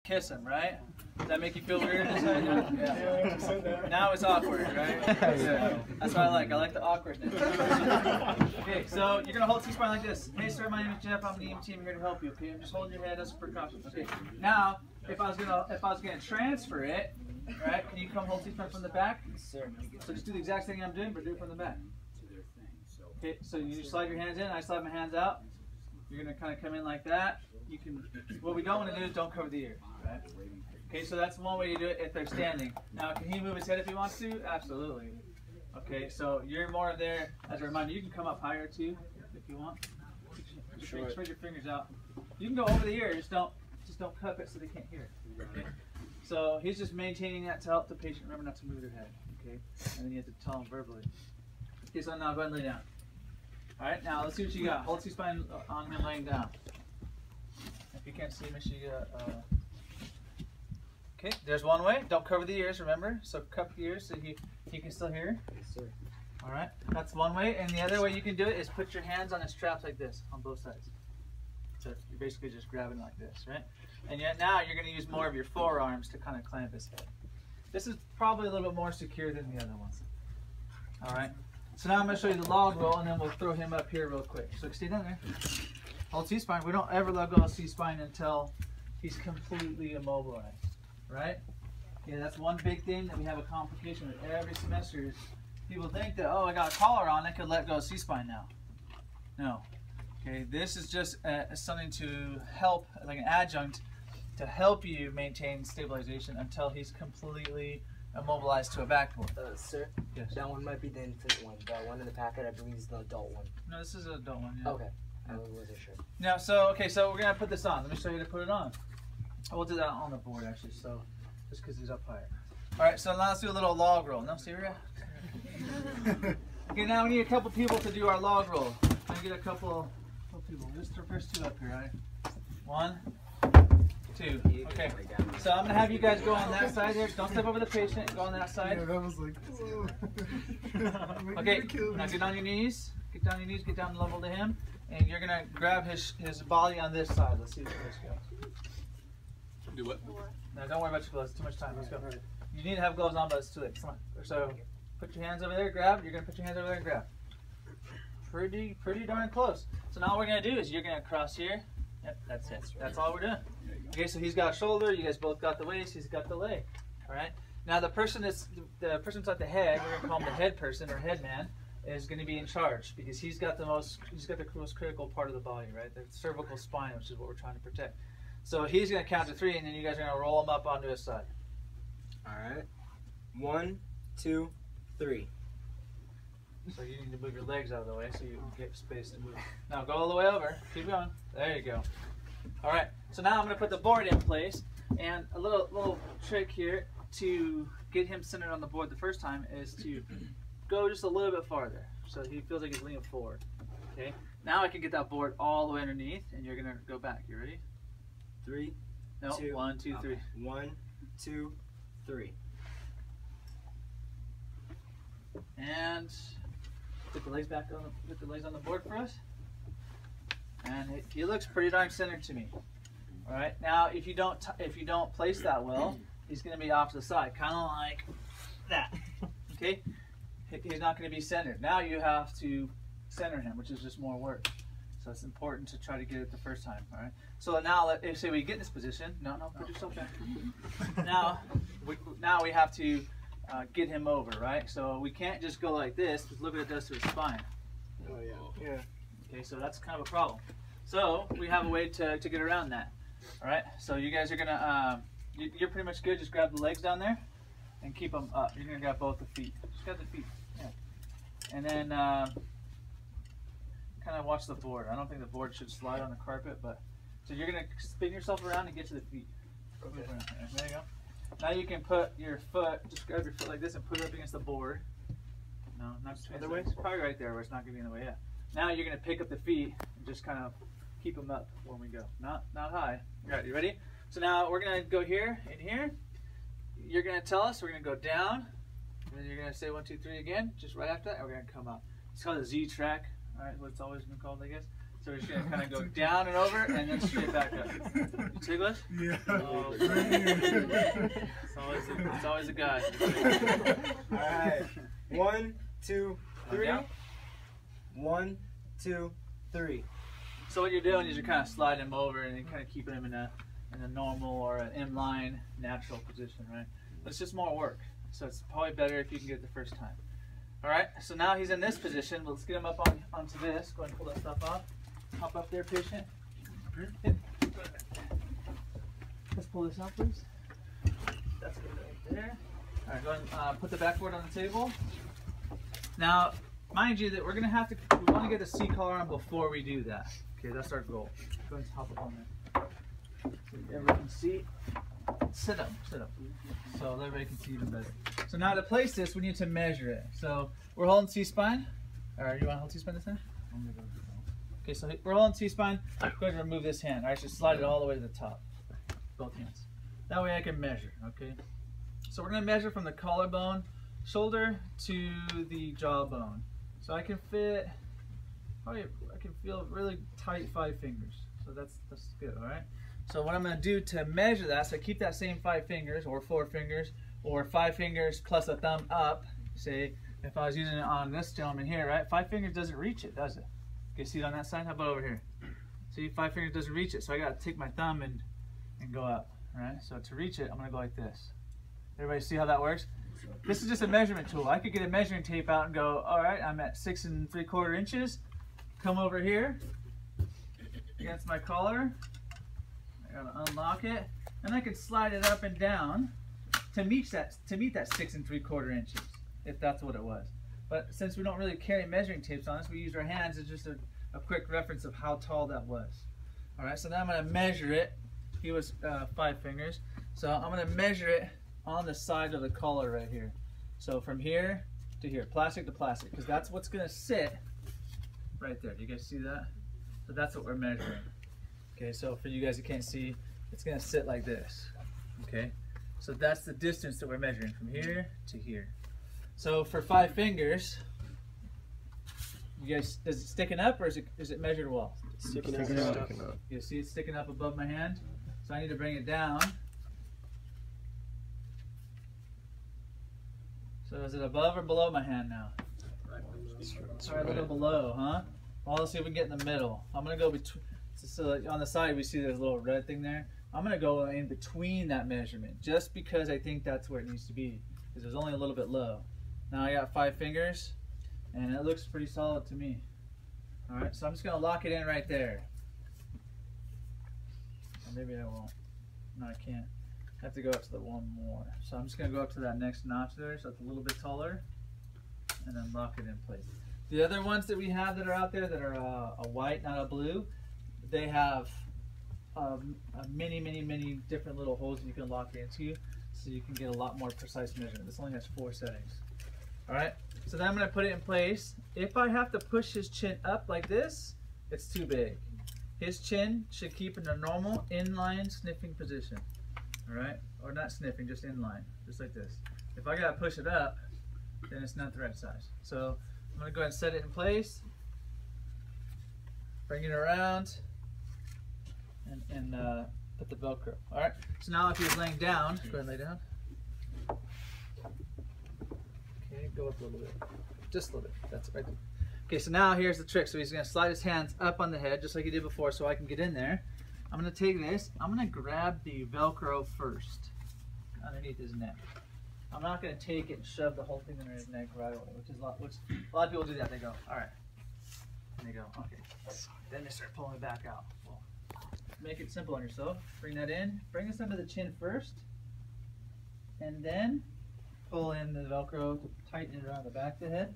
kiss him, right? Does that make you feel weird? Yeah. Now it's awkward, right? Yeah. That's what I like. I like the awkwardness. Okay, so you're gonna hold Cspine like this. Hey, sir, my name is Jeff. I'm the EMT. I'm here to help you. Okay, I'm just holding your head as a precaution. Okay. Now, if I was gonna transfer it, right? Can you come hold Cspine from the back? Yes, sir. So just do the exact thing I'm doing, but do it from the back. Okay. So you just slide your hands in. I slide my hands out. You're gonna kind of come in like that. You can. What we don't want to do is don't cover the ear, right? Okay, so that's one way you do it if they're standing. Now, can he move his head if he wants to? Absolutely. Okay, so you're more there as a reminder. You can come up higher too if you want. Spread your fingers out. You can go over the ear. Just don't cup it so they can't hear it. Okay. So he's just maintaining that to help the patient remember not to move their head. Okay, and then you have to tell him verbally. Okay, so now go ahead and lay down. All right, now let's see what you got. Hold Cspine on him laying down. If you can't see, make sure you got. Okay, there's one way. Don't cover the ears, remember? So cup the ears so he can still hear. Yes, sir. All right, that's one way. And the other way you can do it is put your hands on his straps like this on both sides. So you're basically just grabbing like this, right? And yet now you're going to use more of your forearms to kind of clamp his head. This is probably a little bit more secure than the other ones. All right. So now I'm going to show you the log roll, and then we'll throw him up here real quick. So stay down there. Hold Cspine. We don't ever let go of Cspine until he's completely immobilized. Right? Yeah, that's one big thing that we have a complication with every semester is people think that, oh, I got a collar on, I could let go of Cspine now. No. Okay, this is just something to help, like an adjunct, to help you maintain stabilization until he's completely immobilized to a backboard. Sir, yes. That one might be the infant one. That one in the packet, I believe, is the adult one. No, this is an adult one. Yeah. Okay, I wasn't sure. Now, so we're gonna put this on. Let me show you to put it on. We'll do that on the board actually, so just because he's up higher. All right, so now let's do a little log roll. No, see where you're at? Okay, now we need a couple people to do our log roll. Can I get a couple people? Just the first two up here, right? 1, 2. Okay, so I'm gonna have you guys go on that side there. Don't step over the patient. Go on that side. Yeah, that was like, okay, now get on your knees. Get down your knees. Get down level to him, and you're gonna grab his body on this side. Let's see if this goes. do what? No, don't worry about your gloves. Too much time. Let's go. You need to have gloves on, but it's too late. Come on. So put your hands over there. Grab. You're gonna put your hands over there and grab. Pretty darn close. So now what we're gonna do is you're gonna cross here. Yep, that's it. That's all we're doing. Okay, so he's got a shoulder. You guys both got the waist. He's got the leg. All right. Now the person that's at the head. We're gonna call him the head person or head man. Is going to be in charge because he's got the most critical part of the body, right? The cervical spine, which is what we're trying to protect. So he's going to count to 3, and then you guys are going to roll him up onto his side. All right. 1, 2, 3. So you need to move your legs out of the way so you can get space to move. Now go all the way over. Keep going. There you go. All right. So now I'm going to put the board in place, and a little trick here to get him centered on the board the first time is to go just a little bit farther so he feels like he's leaning forward. Okay. Now I can get that board all the way underneath, and you're going to go back. You ready? 3, no, 2, 1, 2, 3. 1, 2, 3. And put the legs back on. Put the legs on the board for us. And he looks pretty darn centered to me. All right. Now, if you don't place that well, he's going to be off to the side, kind of like that. Okay. He's not going to be centered. Now you have to center him, which is just more work. So it's important to try to get it the first time. All right. So now, if say we get in this position, no, put yourself back. now we have to get him over, right? So we can't just go like this. Because look what it does to his spine. Oh yeah. Yeah. Okay, so that's kind of a problem. So we have a way to get around that. All right. So you guys are gonna you're pretty much good. Just grab the legs down there and keep them up. You're gonna grab both the feet. Just grab the feet. Yeah. And then kind of watch the board. I don't think the board should slide on the carpet, but so you're gonna spin yourself around and get to the feet. Okay. There you go. Now you can put your foot, just grab your foot like this and put it up against the board. No, not the other way. It's probably right there where it's not gonna be in the way. Yeah. Now you're gonna pick up the feet and just kind of keep them up when we go. Not high. All right, you ready? So now we're gonna go here and here. You're gonna tell us. We're gonna go down. And then you're going to say 1, 2, 3 again, just right after that, and we're going to come up. It's called a Z track, all right, what it's always been called, I guess. So we're just gonna kind of go down and over, and then straight back up. You ticklish? Yeah. Oh, it's always a guy. All right. 1, 2, 3. Down. 1, 2, 3. So what you're doing is you're kind of sliding them over and kind of keeping them in a normal or an inline natural position, right? But it's just more work. So it's probably better if you can get it the first time. All right, so now he's in this position. Let's get him up onto this. Go ahead and pull that stuff off. Hop up there, patient. Yep. Let's pull this out, please. That's good right there. All right, go ahead and put the backboard on the table. Now, mind you that we want to get the C collar on before we do that. Okay, that's our goal. Go ahead and hop up on there. So everybody can see. Sit up. So everybody can see even better. So now to place this, we need to measure it. So we're holding C-spine. All right, you want to hold C-spine this time? Okay, so we're holding C-spine. Go ahead and remove this hand. All right, just slide it all the way to the top. Both hands. That way I can measure, okay? So we're going to measure from the collarbone, shoulder to the jawbone. So I can fit, I can feel really tight 5 fingers. So that's good, all right? So what I'm going to do to measure that, so keep that same 5 fingers or 4 fingers or 5 fingers plus a thumb up. Say if I was using it on this gentleman here, right? 5 fingers doesn't reach it, does it? Okay, see it on that side? How about over here? See, 5 fingers doesn't reach it, so I got to take my thumb and go up, right? So to reach it, I'm going to go like this. Everybody see how that works? This is just a measurement tool. I could get a measuring tape out and go, all right, I'm at 6 3/4 inches. Come over here against my collar. I gotta unlock it, and I can slide it up and down to meet that 6 3/4 inches, if that's what it was. But since we don't really carry measuring tapes on us, we use our hands as just a quick reference of how tall that was. All right, so now I'm going to measure it. He was 5 fingers, so I'm going to measure it on the side of the collar right here. So from here to here, plastic to plastic, because that's what's going to sit right there. Do you guys see that? So that's what we're measuring. Okay, so for you guys who can't see, it's going to sit like this. Okay, so that's the distance that we're measuring from here to here. So for 5 fingers, you guys, is it sticking up or is it measured well? Sticking up. You see it sticking up above my hand? So I need to bring it down. So is it above or below my hand now? All right, a little below, huh? Well, let's see if we can get in the middle. I'm going to go between. So on the side, we see there's a little red thing there. I'm going to go in between that measurement just because I think that's where it needs to be, because it's only a little bit low. Now I got 5 fingers, and it looks pretty solid to me. All right, so I'm just going to lock it in right there. Or maybe I won't. No, I can't. I have to go up to the one more. So I'm just going to go up to that next notch there, so it's a little bit taller, and then lock it in place. The other ones that we have that are out there that are a white, not a blue, they have many different little holes that you can lock into, so you can get a lot more precise measurement. This only has 4 settings. All right, so then I'm going to put it in place. If I have to push his chin up like this, it's too big. His chin should keep in a normal inline sniffing position. All right, or not sniffing, just inline, just like this. If I got to push it up, then it's not the right size. So I'm going to go ahead and set it in place, bring it around, and put the Velcro. All right, so now if he's laying down, go ahead and lay down. Okay, go up a little bit, just a little bit, that's it right there. Okay, so now here's the trick. So he's gonna slide his hands up on the head, just like he did before, so I can get in there. I'm gonna take this, I'm gonna grab the Velcro first, underneath his neck. I'm not gonna take it and shove the whole thing under his neck right away, which a lot of people do that. They go, all right, and they go, okay. Then they start pulling it back out. Well, make it simple on yourself. Bring that in, bring this under the chin first, and then pull in the Velcro to tighten it around the back of the head.